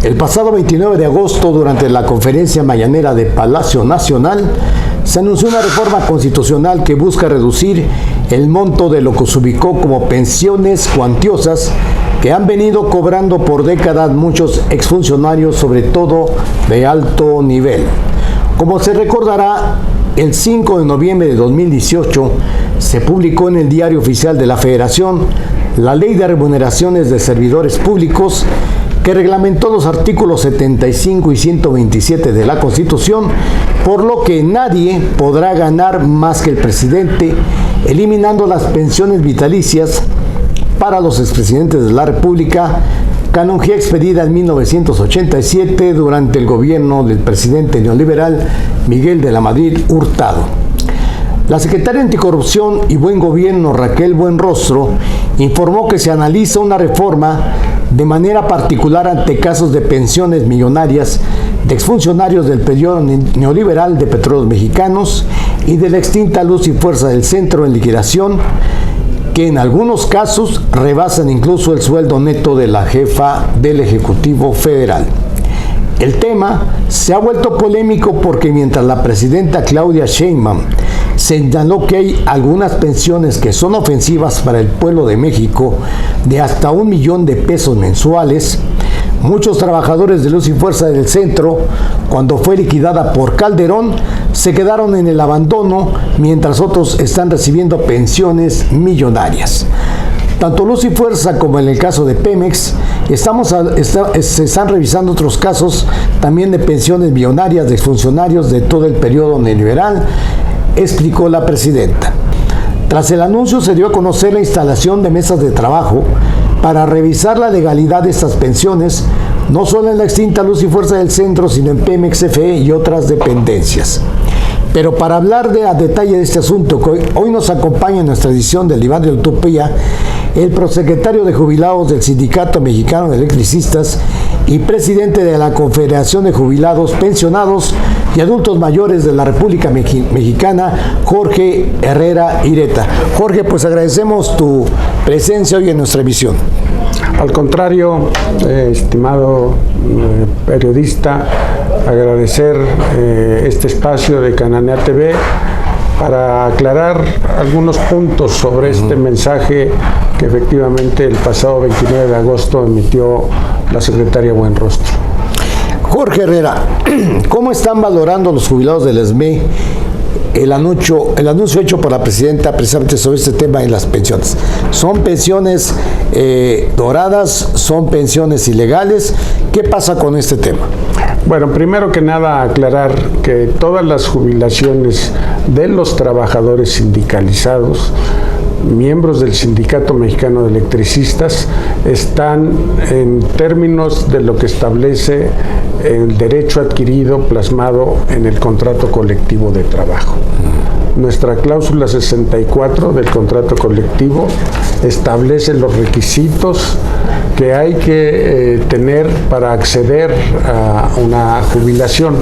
El pasado 29 de agosto, durante la conferencia mañanera de Palacio Nacional, se anunció una reforma constitucional que busca reducir el monto de lo que se ubicó como pensiones cuantiosas que han venido cobrando por décadas muchos exfuncionarios, sobre todo de alto nivel. Como se recordará, el 5 de noviembre de 2018 se publicó en el Diario Oficial de la Federación la Ley de Remuneraciones de Servidores Públicos, que reglamentó los artículos 75 y 127 de la Constitución, por lo que nadie podrá ganar más que el presidente, eliminando las pensiones vitalicias para los expresidentes de la República, canonjía expedida en 1987 durante el gobierno del presidente neoliberal Miguel de la Madrid Hurtado. La secretaria Anticorrupción y Buen Gobierno, Raquel Buenrostro, informó que se analiza una reforma de manera particular ante casos de pensiones millonarias de exfuncionarios del periodo neoliberal de Petróleos Mexicanos y de la extinta Luz y Fuerza del Centro en liquidación, que en algunos casos rebasan incluso el sueldo neto de la jefa del Ejecutivo Federal. El tema se ha vuelto polémico porque mientras la presidenta Claudia Sheinbaum señaló que hay algunas pensiones que son ofensivas para el pueblo de México de hasta $1,000,000 mensuales, muchos trabajadores de Luz y Fuerza del Centro, cuando fue liquidada por Calderón, se quedaron en el abandono, mientras otros están recibiendo pensiones millonarias. Tanto Luz y Fuerza como en el caso de Pemex, se están revisando otros casos también de pensiones millonarias de exfuncionarios de todo el periodo neoliberal, explicó la presidenta. Tras el anuncio se dio a conocer la instalación de mesas de trabajo para revisar la legalidad de estas pensiones, no solo en la extinta Luz y Fuerza del Centro, sino en Pemex, CFE y otras dependencias. Pero para hablar a detalle de este asunto, que hoy nos acompaña en nuestra edición del Diván de Utopía, el prosecretario de Jubilados del Sindicato Mexicano de Electricistas y presidente de la Confederación de Jubilados, Pensionados y Adultos Mayores de la República Mexicana, Jorge Herrera Ireta. Jorge, pues agradecemos tu presencia hoy en nuestra emisión. Al contrario, estimado periodista, agradecer este espacio de Cananea TV para aclarar algunos puntos sobre este mensaje que efectivamente el pasado 29 de agosto emitió la secretaria Buenrostro. Jorge Herrera, ¿cómo están valorando los jubilados del SME el anuncio hecho por la presidenta precisamente sobre este tema de las pensiones? ¿Son pensiones doradas? ¿Son pensiones ilegales? ¿Qué pasa con este tema? Bueno, primero que nada aclarar que todas las jubilaciones de los trabajadores sindicalizados, miembros del Sindicato Mexicano de Electricistas, están en términos de lo que establece el derecho adquirido plasmado en el contrato colectivo de trabajo. Nuestra cláusula 64 del contrato colectivo establece los requisitos que hay que tener para acceder a una jubilación.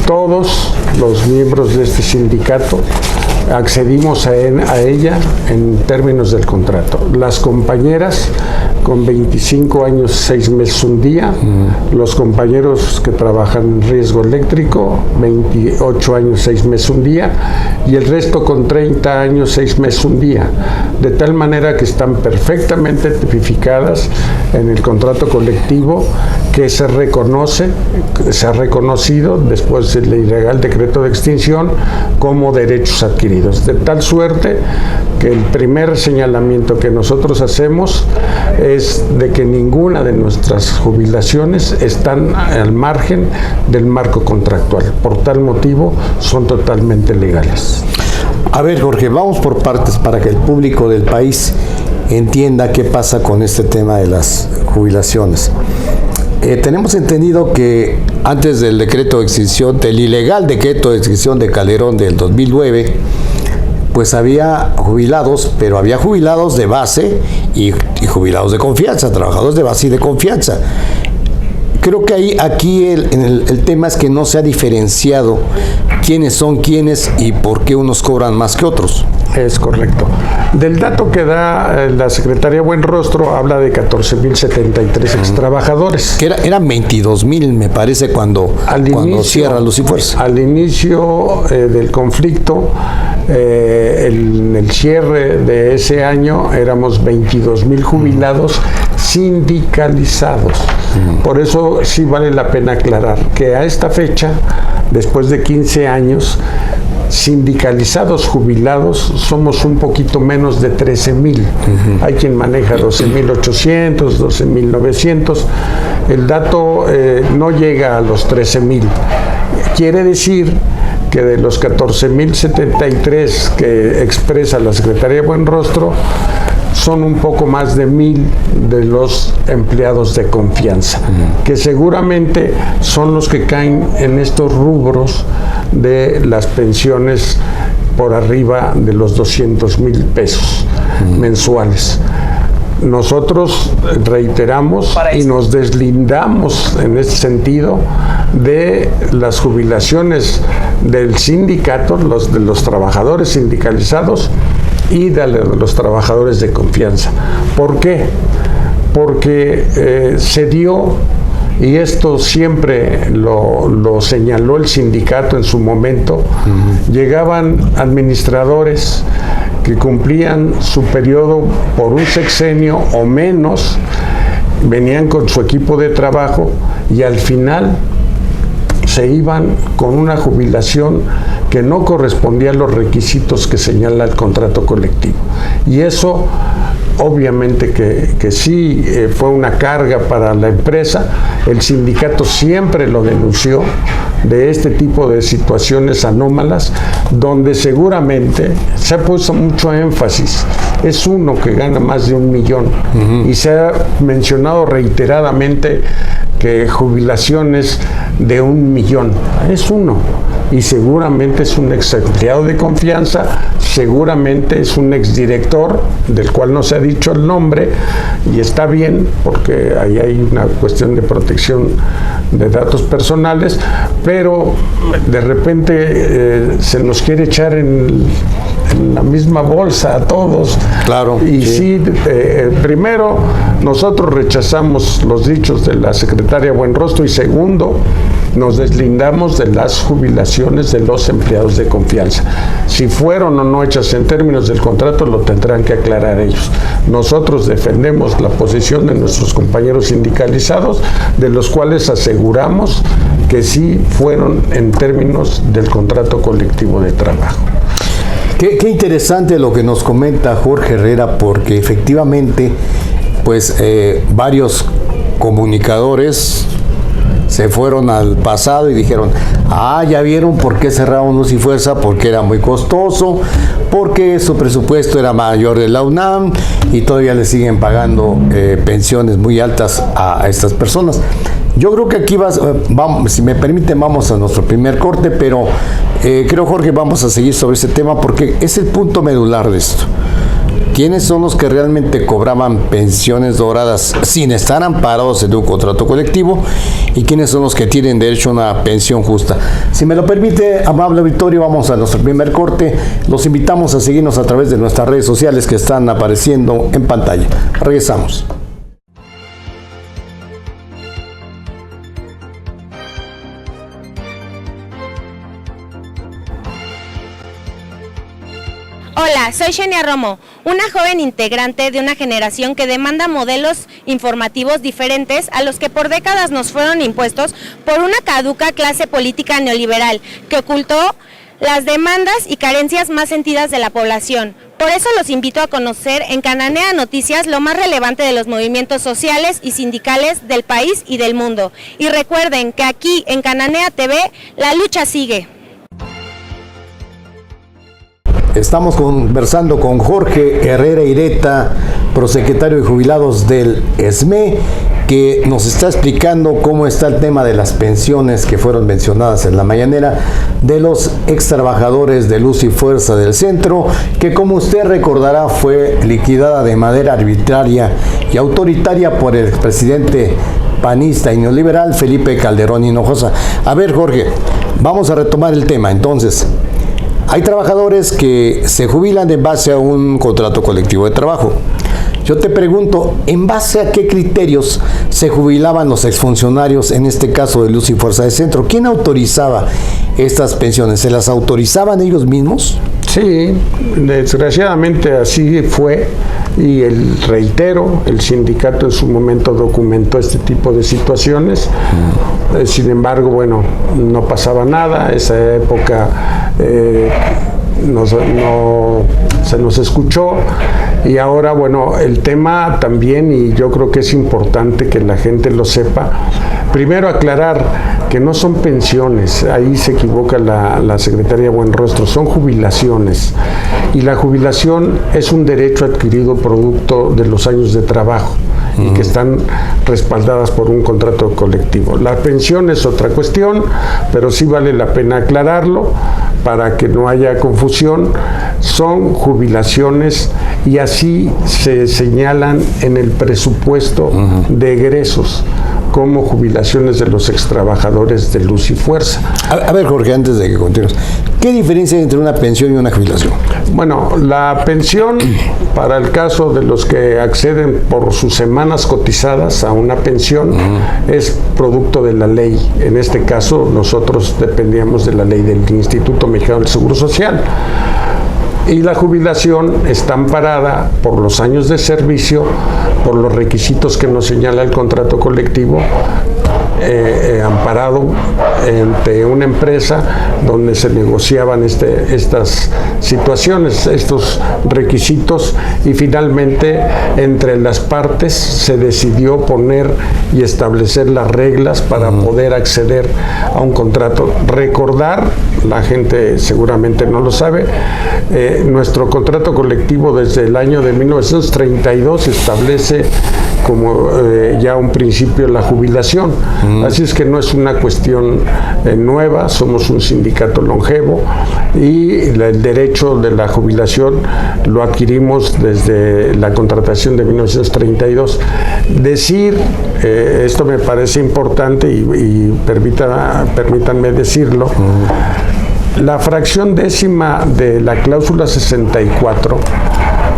Todos los miembros de este sindicato accedimos a ella en términos del contrato. Las compañeras con 25 años, 6 meses un día, los compañeros que trabajan en riesgo eléctrico, 28 años, 6 meses un día, y el resto con 30 años, 6 meses un día, de tal manera que están perfectamente tipificadas en el contrato colectivo que se reconoce, se ha reconocido después del ilegal decreto de extinción como derechos adquiridos, de tal suerte que el primer señalamiento que nosotros hacemos es de que ninguna de nuestras jubilaciones están al margen del marco contractual. Por tal motivo, son totalmente legales. A ver, Jorge, vamos por partes para que el público del país entienda qué pasa con este tema de las jubilaciones. Tenemos entendido que antes del decreto de extinción, del ilegal decreto de extinción de Calderón del 2009, pues había jubilados, pero había jubilados de base y jubilados de confianza, trabajadores de base y de confianza. Creo que aquí el tema es que no se ha diferenciado quiénes son quiénes y por qué unos cobran más que otros. Es correcto. Del dato que da la Secretaría Buenrostro, habla de 14,073 extrabajadores. Que eran 22,000, me parece, cuando cierra Luz y Fuerza. Al inicio del conflicto, en el cierre de ese año, éramos 22,000 jubilados sindicalizados. Por eso sí vale la pena aclarar que a esta fecha, después de 15 años, sindicalizados jubilados somos un poquito menos de 13,000. Hay quien maneja 12,800, 12,900. El dato no llega a los 13,000. Quiere decir que de los 14,073 que expresa la Secretaría de Buenrostro, son un poco más de 1,000 de los empleados de confianza, que seguramente son los que caen en estos rubros de las pensiones por arriba de los 200,000 pesos mensuales. Nosotros reiteramos y nos deslindamos en este sentido de las jubilaciones del sindicato, de los trabajadores sindicalizados y de los trabajadores de confianza. ¿Por qué? Porque se dio, y esto siempre lo señaló el sindicato en su momento, llegaban administradores que cumplían su periodo por un sexenio o menos, venían con su equipo de trabajo y al final se iban con una jubilación que no correspondía a los requisitos que señala el contrato colectivo. Y eso obviamente que sí fue una carga para la empresa. El sindicato siempre lo denunció, de este tipo de situaciones anómalas, donde seguramente se ha puesto mucho énfasis. Es uno que gana más de 1 millón y se ha mencionado reiteradamente que jubilaciones de 1 millón. Es uno. Y seguramente es un ex empleado de confianza, seguramente es un exdirector del cual no se ha dicho el nombre, y está bien porque ahí hay una cuestión de protección de datos personales, pero de repente se nos quiere echar en la misma bolsa a todos. Claro. Y sí, primero, nosotros rechazamos los dichos de la secretaria Buenrostro, y segundo, nos deslindamos de las jubilaciones de los empleados de confianza. Si fueron o no hechas en términos del contrato, lo tendrán que aclarar ellos. Nosotros defendemos la posición de nuestros compañeros sindicalizados, de los cuales aseguramos que sí fueron en términos del contrato colectivo de trabajo. Qué interesante lo que nos comenta Jorge Herrera, porque efectivamente, pues varios comunicadores se fueron al pasado y dijeron, ya vieron por qué cerraron Luz y Fuerza, porque era muy costoso, porque su presupuesto era mayor de la UNAM y todavía le siguen pagando pensiones muy altas a estas personas. Yo creo que aquí vamos, si me permiten, vamos a nuestro primer corte, pero creo, Jorge, vamos a seguir sobre ese tema porque es el punto medular de esto. ¿Quiénes son los que realmente cobraban pensiones doradas sin estar amparados en un contrato colectivo? ¿Y quiénes son los que tienen derecho a una pensión justa? Si me lo permite, amable auditorio, vamos a nuestro primer corte. Los invitamos a seguirnos a través de nuestras redes sociales que están apareciendo en pantalla. Regresamos. Hola, soy Xenia Romo, una joven integrante de una generación que demanda modelos informativos diferentes a los que por décadas nos fueron impuestos por una caduca clase política neoliberal que ocultó las demandas y carencias más sentidas de la población. Por eso los invito a conocer en Cananea Noticias lo más relevante de los movimientos sociales y sindicales del país y del mundo. Y recuerden que aquí en Cananea TV la lucha sigue. Estamos conversando con Jorge Herrera Ireta, prosecretario de jubilados del ESME, que nos está explicando cómo está el tema de las pensiones que fueron mencionadas en la mañanera de los ex trabajadores de Luz y Fuerza del Centro, que como usted recordará fue liquidada de manera arbitraria y autoritaria por el expresidente panista y neoliberal Felipe Calderón Hinojosa. A ver, Jorge, vamos a retomar el tema entonces. Hay trabajadores que se jubilan en base a un contrato colectivo de trabajo. Yo te pregunto, ¿en base a qué criterios se jubilaban los exfuncionarios, en este caso de Luz y Fuerza de Centro? ¿Quién autorizaba estas pensiones? ¿Se las autorizaban ellos mismos? Sí, desgraciadamente así fue, y reitero, el sindicato en su momento documentó este tipo de situaciones. Sin embargo, bueno, no pasaba nada. Esa época no se nos escuchó, y ahora, bueno, el tema también, y yo creo que es importante que la gente lo sepa. Primero, aclarar que no son pensiones, ahí se equivoca la secretaria Buenrostro, son jubilaciones, y la jubilación es un derecho adquirido producto de los años de trabajo y que están respaldadas por un contrato colectivo. La pensión es otra cuestión, pero sí vale la pena aclararlo para que no haya confusión. Son jubilaciones y así se señalan en el presupuesto de egresos como jubilaciones de los extrabajadores de Luz y Fuerza. A ver, Jorge, antes de que continúes, ¿qué diferencia hay entre una pensión y una jubilación? Bueno, la pensión, para el caso de los que acceden por sus semanas cotizadas a una pensión, es producto de la ley. En este caso, nosotros dependíamos de la ley del Instituto Mexicano del Seguro Social. Y la jubilación está amparada por los años de servicio, por los requisitos que nos señala el contrato colectivo, amparado ante una empresa donde se negociaban estas situaciones, estos requisitos, y finalmente entre las partes se decidió poner y establecer las reglas para poder acceder a un contrato. Recordar, la gente seguramente no lo sabe, nuestro contrato colectivo desde el año de 1932 establece como ya un principio la jubilación. Así es que no es una cuestión nueva, somos un sindicato longevo, y el derecho de la jubilación lo adquirimos desde la contratación de 1932. Decir, esto me parece importante y permítanme decirlo, la fracción décima de la cláusula 64,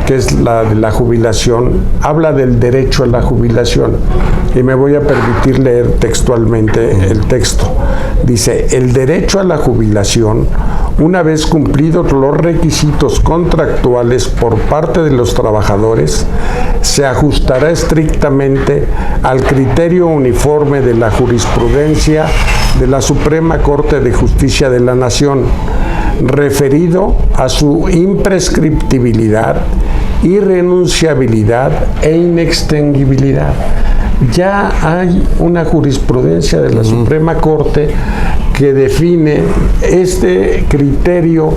que es la de la jubilación, habla del derecho a la jubilación, y me voy a permitir leer textualmente el texto. Dice: el derecho a la jubilación, una vez cumplidos los requisitos contractuales por parte de los trabajadores, se ajustará estrictamente al criterio uniforme de la jurisprudencia de la Suprema Corte de Justicia de la Nación, referido a su imprescriptibilidad, irrenunciabilidad e inextinguibilidad. Ya hay una jurisprudencia de la Suprema Corte que define este criterio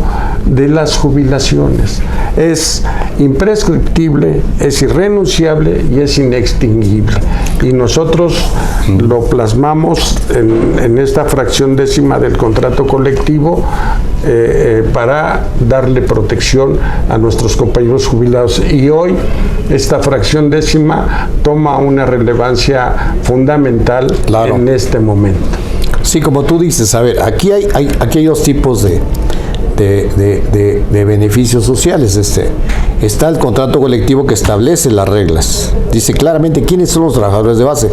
de las jubilaciones. Es imprescriptible, es irrenunciable y es inextinguible. Y nosotros lo plasmamos en esta fracción décima del contrato colectivo para darle protección a nuestros compañeros jubilados. Y hoy esta fracción décima toma una relevancia fundamental en este momento. Sí, como tú dices, a ver, aquí hay dos tipos de beneficios sociales. Está el contrato colectivo que establece las reglas, dice claramente quiénes son los trabajadores de base,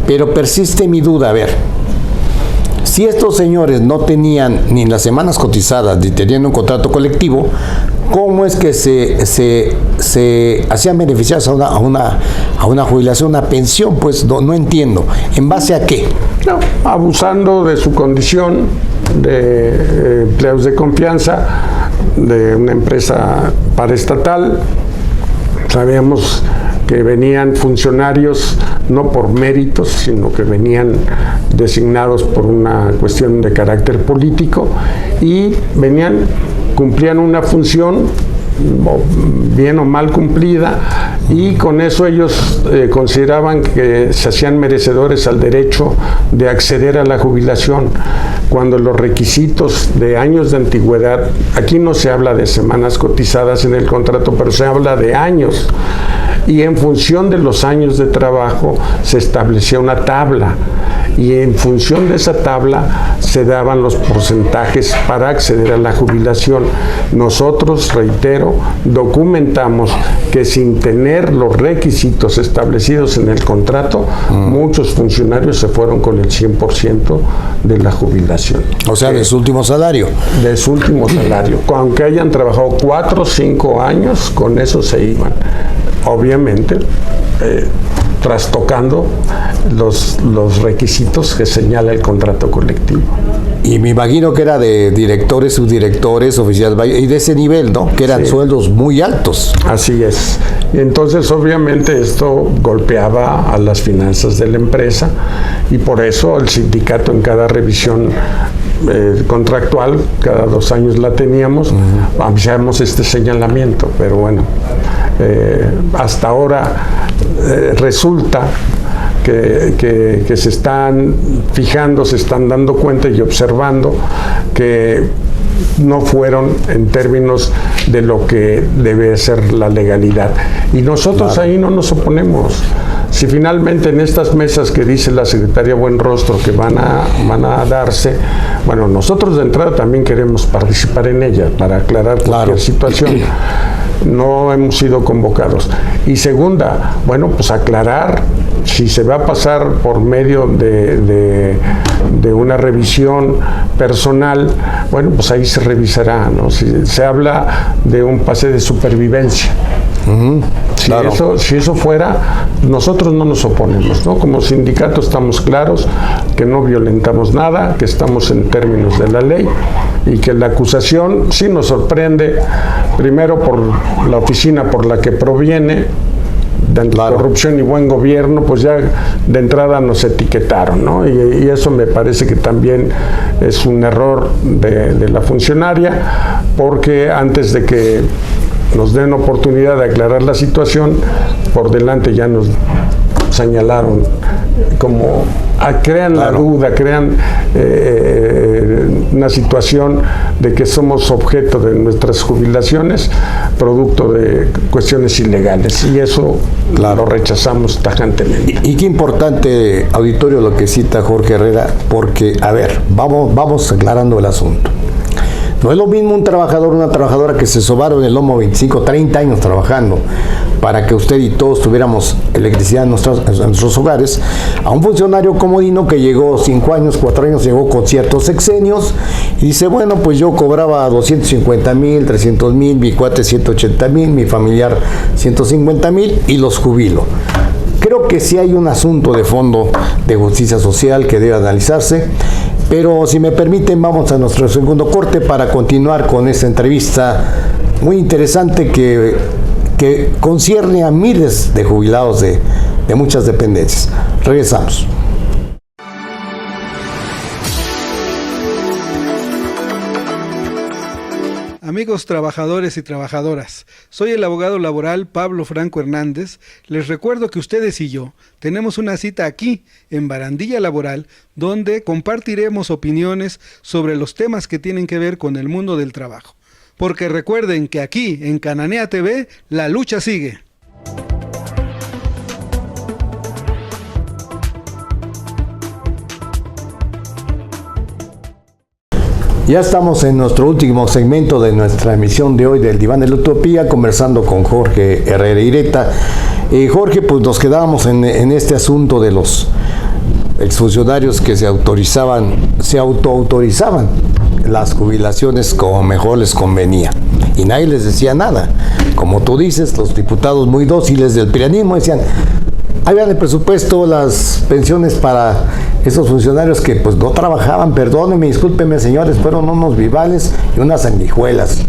pero persiste mi duda. A ver, si estos señores no tenían ni las semanas cotizadas ni tenían un contrato colectivo, ¿cómo es que se hacían beneficiados a una jubilación, una pensión? Pues no entiendo. ¿En base a qué? No, abusando de su condición de empleados de confianza de una empresa paraestatal. Sabíamos que venían funcionarios no por méritos, sino que venían designados por una cuestión de carácter político, y cumplían una función bien o mal cumplida, y con eso ellos consideraban que se hacían merecedores al derecho de acceder a la jubilación, cuando los requisitos de años de antigüedad, aquí no se habla de semanas cotizadas en el contrato, pero se habla de años, y en función de los años de trabajo se establecía una tabla, y en función de esa tabla se daban los porcentajes para acceder a la jubilación. Nosotros, reitero, documentamos que sin tener los requisitos establecidos en el contrato, muchos funcionarios se fueron con el 100% de la jubilación. O sea, de su último salario. De su último salario. Aunque hayan trabajado 4 o 5 años, con eso se iban. Obviamente, trastocando los requisitos que señala el contrato colectivo. Y me imagino que era de directores, subdirectores, oficiales, y de ese nivel, ¿no? Que eran sueldos muy altos. Así es. Y entonces, obviamente, esto golpeaba a las finanzas de la empresa, y por eso el sindicato, en cada revisión contractual, cada 2 años la teníamos, hacíamos este señalamiento. Pero bueno, hasta ahora resulta que se están fijando, se están dando cuenta y observando que no fueron en términos de lo que debe ser la legalidad. Y nosotros ahí no nos oponemos. Si finalmente en estas mesas que dice la secretaria Buenrostro que van a darse, bueno, nosotros de entrada también queremos participar en ella para aclarar cualquier situación. No hemos sido convocados. Y segunda, bueno, pues aclarar si se va a pasar por medio de una revisión personal, bueno, pues ahí se revisará, ¿no? Si se habla de un pase de supervivencia. Si eso fuera, nosotros no nos oponemos, ¿no? Como sindicato estamos claros que no violentamos nada, que estamos en términos de la ley, y que la acusación sí nos sorprende, primero por la oficina por la que proviene, de corrupción y buen gobierno, pues ya de entrada nos etiquetaron, ¿no? Y eso me parece que también es un error de la funcionaria, porque antes de que nos den oportunidad de aclarar la situación, por delante ya nos señalaron como crean la duda, crean una situación de que somos objeto de nuestras jubilaciones producto de cuestiones ilegales, y eso lo rechazamos tajantemente. Y qué importante, auditorio, lo que cita Jorge Herrera, porque, a ver, vamos aclarando el asunto. No es lo mismo un trabajador o una trabajadora que se sobaron el lomo 25, 30 años trabajando para que usted y todos tuviéramos electricidad en nuestros hogares, a un funcionario comodino que llegó 5 años, 4 años, llegó con ciertos sexenios y dice, bueno, pues yo cobraba 250,000, 300,000, mi cuate 180,000, mi familiar 150,000 y los jubilo. Creo que sí hay un asunto de fondo de justicia social que debe analizarse. Pero si me permiten, vamos a nuestro segundo corte para continuar con esta entrevista muy interesante que concierne a miles de jubilados de muchas dependencias. Regresamos. Amigos trabajadores y trabajadoras, soy el abogado laboral Pablo Franco Hernández. Les recuerdo que ustedes y yo tenemos una cita aquí en Barandilla Laboral, donde compartiremos opiniones sobre los temas que tienen que ver con el mundo del trabajo. Porque recuerden que aquí en Cananea TV la lucha sigue. Ya estamos en nuestro último segmento de nuestra emisión de hoy del Diván de la Utopía, conversando con Jorge Herrera Ireta. Jorge, pues nos quedábamos en este asunto de los exfuncionarios que se autoautorizaban las jubilaciones como mejor les convenía. Y nadie les decía nada. Como tú dices, los diputados muy dóciles del prianismo decían, habían el presupuesto, las pensiones para esos funcionarios que pues no trabajaban, perdónenme, discúlpenme señores, fueron unos vivales y unas sanguijuelas.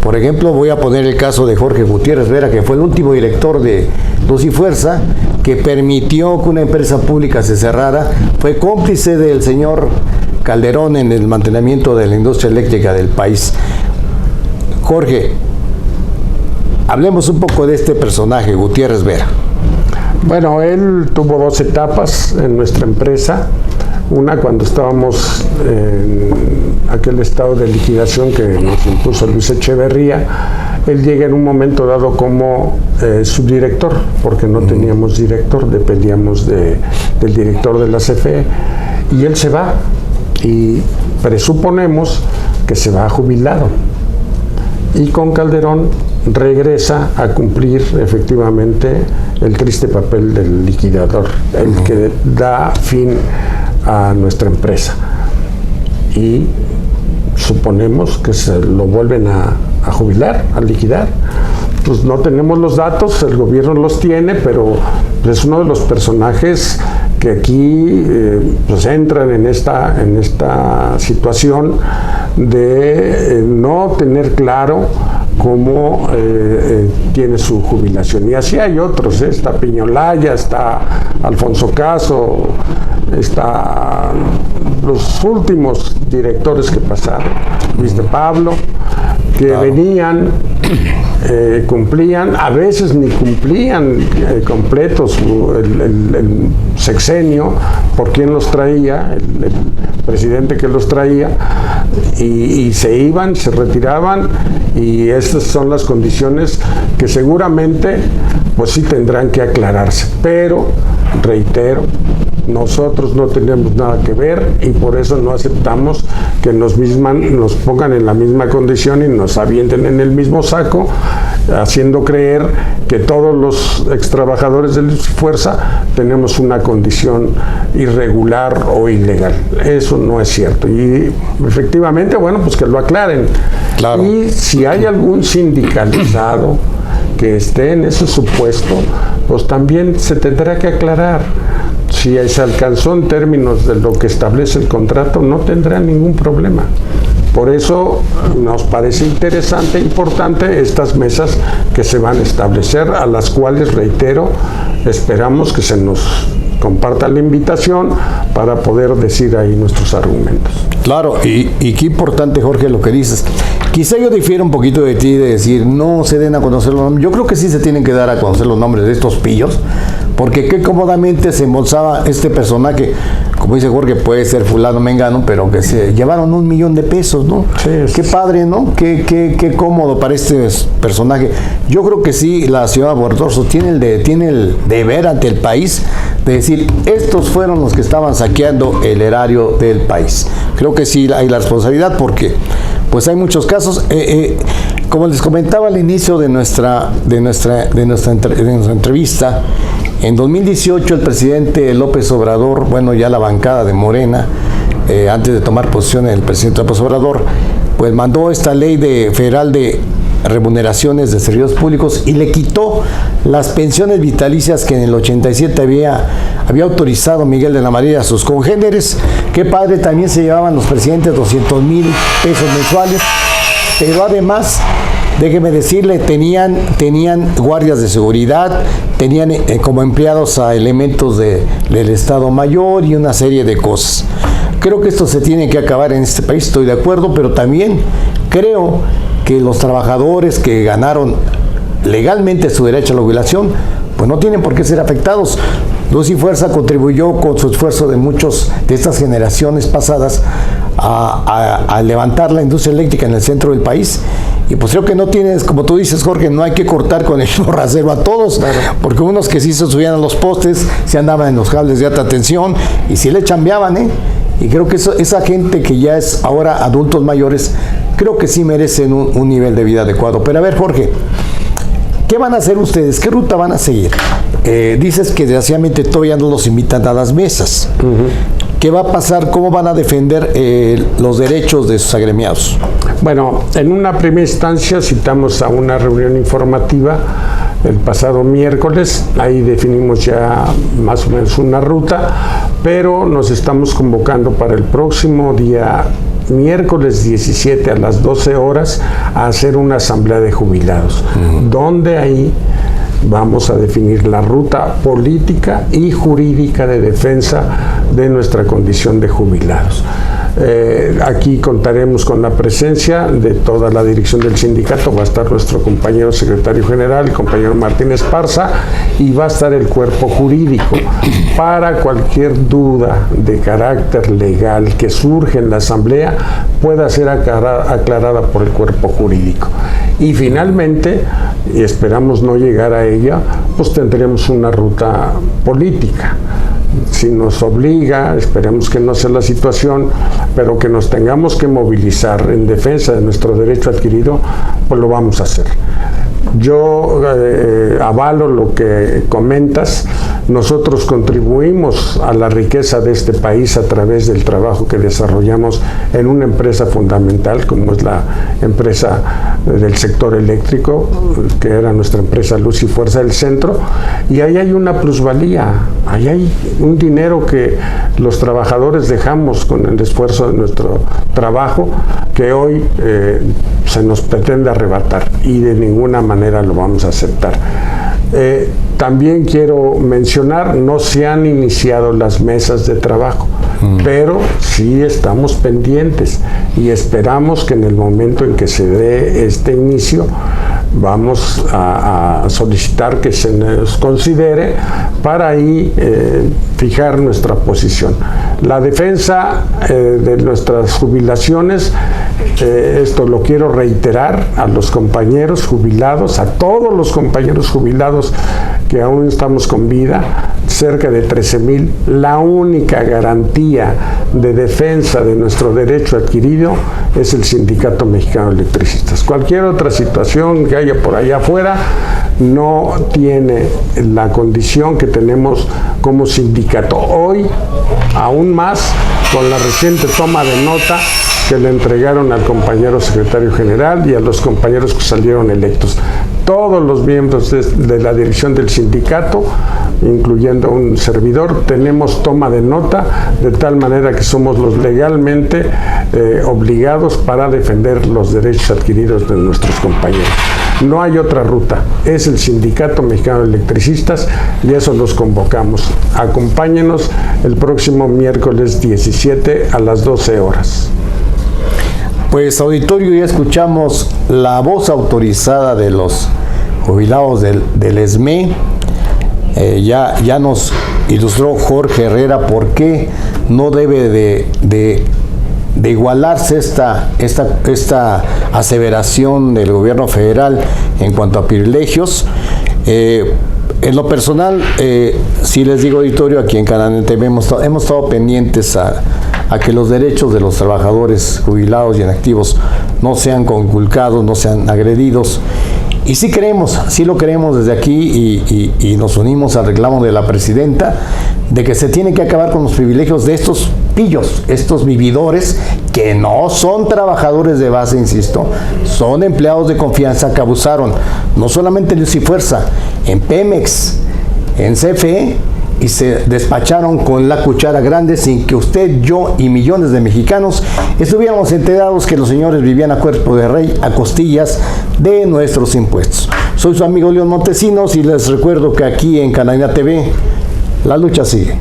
Por ejemplo, voy a poner el caso de Jorge Gutiérrez Vera, que fue el último director de Luz y Fuerza, que permitió que una empresa pública se cerrara, fue cómplice del señor Calderón en el mantenimiento de la industria eléctrica del país. Jorge, hablemos un poco de este personaje, Gutiérrez Vera. Bueno, él tuvo 2 etapas en nuestra empresa. Una, cuando estábamos en aquel estado de liquidación que nos impuso Luis Echeverría, él llega en un momento dado como subdirector, porque no teníamos director, dependíamos del director de la CFE, y él se va, y presuponemos que se va jubilado. Y con Calderón regresa a cumplir efectivamente el triste papel del liquidador, el que da fin a nuestra empresa. Y suponemos que se lo vuelven a jubilar, a liquidar. Pues no tenemos los datos, el gobierno los tiene, pero es uno de los personajes que aquí pues entran en esta situación de no tener claro cómo tiene su jubilación. Y así hay otros, está Piñolaya, está Alfonso Caso, está los últimos directores que pasaron, Luis de Pablo, que venían, cumplían, a veces ni cumplían completos el sexenio, por quién los traía, el presidente que los traía, y se iban, se retiraban, y estas son las condiciones que seguramente pues sí tendrán que aclararse, pero reitero, nosotros no tenemos nada que ver y por eso no aceptamos que nos pongan en la misma condición y nos avienten en el mismo saco, haciendo creer que todos los extrabajadores de Luz y Fuerza tenemos una condición irregular o ilegal. Eso no es cierto. Y efectivamente, bueno, pues que lo aclaren. Claro. Y si hay algún sindicalizado que esté en ese supuesto, pues también se tendrá que aclarar. Si se alcanzó en términos de lo que establece el contrato, no tendrá ningún problema. Por eso nos parece interesante e importante estas mesas que se van a establecer, a las cuales, reitero, esperamos que se nos comparta la invitación para poder decir ahí nuestros argumentos. Claro, y qué importante, Jorge, lo que dices. Quizá yo difiero un poquito de ti de decir, no se den a conocer los nombres. Yo creo que sí se tienen que dar a conocer los nombres de estos pillos, porque qué cómodamente se embolsaba este personaje, como dice Jorge, puede ser fulano, mengano, pero que se llevaron $1,000,000 de pesos, ¿no? Sí, qué padre, ¿no? Qué cómodo para este personaje. Yo creo que sí, la ciudad de Huertorzo tiene el deber ante el país de decir, estos fueron los que estaban saqueando el erario del país. Creo que sí hay la responsabilidad porque pues hay muchos casos. Como les comentaba al inicio de nuestra entrevista, en 2018 el presidente López Obrador, bueno, ya la bancada de Morena, antes de tomar posición el presidente López Obrador, pues mandó esta ley federal de remuneraciones de servidores públicos y le quitó las pensiones vitalicias que en el 87 había autorizado Miguel de la Madrid a sus congéneres. Qué padre, también se llevaban los presidentes 200,000 pesos mensuales, pero además, déjeme decirle, tenían guardias de seguridad, tenían como empleados a elementos del Estado Mayor y una serie de cosas. Creo que esto se tiene que acabar en este país, estoy de acuerdo, pero también creo que los trabajadores que ganaron legalmente su derecho a la jubilación, pues no tienen por qué ser afectados. Luz y Fuerza contribuyó con su esfuerzo de muchos de estas generaciones pasadas a levantar la industria eléctrica en el centro del país. Y pues creo que no tienes, como tú dices, Jorge, no hay que cortar con el rasero a todos, claro, porque unos que sí se subían a los postes, se andaban en los cables de alta tensión y sí le chambeaban, Y creo que esa gente que ya es ahora adultos mayores, creo que sí merecen un nivel de vida adecuado. Pero a ver, Jorge, ¿qué van a hacer ustedes? ¿Qué ruta van a seguir? Dices que desgraciadamente todavía no los invitan a las mesas. ¿Qué va a pasar? ¿Cómo van a defender los derechos de sus agremiados? Bueno, en una primera instancia citamos a una reunión informativa el pasado miércoles, ahí definimos ya más o menos una ruta, pero nos estamos convocando para el próximo día miércoles 17 a las 12 horas a hacer una asamblea de jubilados, donde ahí vamos a definir la ruta política y jurídica de defensa de nuestra condición de jubilados. Aquí contaremos con la presencia de toda la dirección del sindicato, va a estar nuestro compañero secretario general, el compañero Martín Esparza, y va a estar el cuerpo jurídico para cualquier duda de carácter legal que surge en la asamblea pueda ser aclarada por el cuerpo jurídico. Y finalmente, y esperamos no llegar a ella, pues tendremos una ruta política. Si nos obliga, esperemos que no sea la situación, pero que nos tengamos que movilizar en defensa de nuestro derecho adquirido, pues lo vamos a hacer. Yo avalo lo que comentas. Nosotros contribuimos a la riqueza de este país a través del trabajo que desarrollamos en una empresa fundamental como es la empresa del sector eléctrico, que era nuestra empresa Luz y Fuerza del Centro, y ahí hay una plusvalía, ahí hay un dinero que los trabajadores dejamos con el esfuerzo de nuestro trabajo que hoy se nos pretende arrebatar y de ninguna manera lo vamos a aceptar. También quiero mencionar, no se han iniciado las mesas de trabajo, pero sí estamos pendientes y esperamos que en el momento en que se dé este inicio vamos a solicitar que se nos considere para ahí fijar nuestra posición. La defensa de nuestras jubilaciones, esto lo quiero reiterar a los compañeros jubilados, a todos los compañeros jubilados que aún estamos con vida, cerca de 13,000, la única garantía de defensa de nuestro derecho adquirido es el Sindicato Mexicano de Electricistas. Cualquier otra situación que haya por allá afuera no tiene la condición que tenemos como sindicato. Hoy, aún más, con la reciente toma de nota que le entregaron al compañero secretario general y a los compañeros que salieron electos. Todos los miembros de la dirección del sindicato, incluyendo un servidor, tenemos toma de nota de tal manera que somos los legalmente obligados para defender los derechos adquiridos de nuestros compañeros. No hay otra ruta, es el Sindicato Mexicano de Electricistas y eso los convocamos. Acompáñenos el próximo miércoles 17 a las 12 horas. Pues auditorio, ya escuchamos la voz autorizada de los jubilados del ESME. Ya nos ilustró Jorge Herrera por qué no debe de igualarse esta aseveración del gobierno federal en cuanto a privilegios. En lo personal, sí les digo, auditorio, aquí en Canal TV hemos estado pendientes a que los derechos de los trabajadores jubilados y en activos no sean conculcados, no sean agredidos. Y sí lo creemos desde aquí y nos unimos al reclamo de la presidenta de que se tiene que acabar con los privilegios de estos pillos, estos vividores que no son trabajadores de base, insisto, son empleados de confianza que abusaron no solamente en Luz y Fuerza, en Pemex, en CFE, y se despacharon con la cuchara grande sin que usted, yo y millones de mexicanos estuviéramos enterados que los señores vivían a cuerpo de rey a costillas de nuestros impuestos. Soy su amigo León Montesinos y les recuerdo que aquí en Cananea TV la lucha sigue.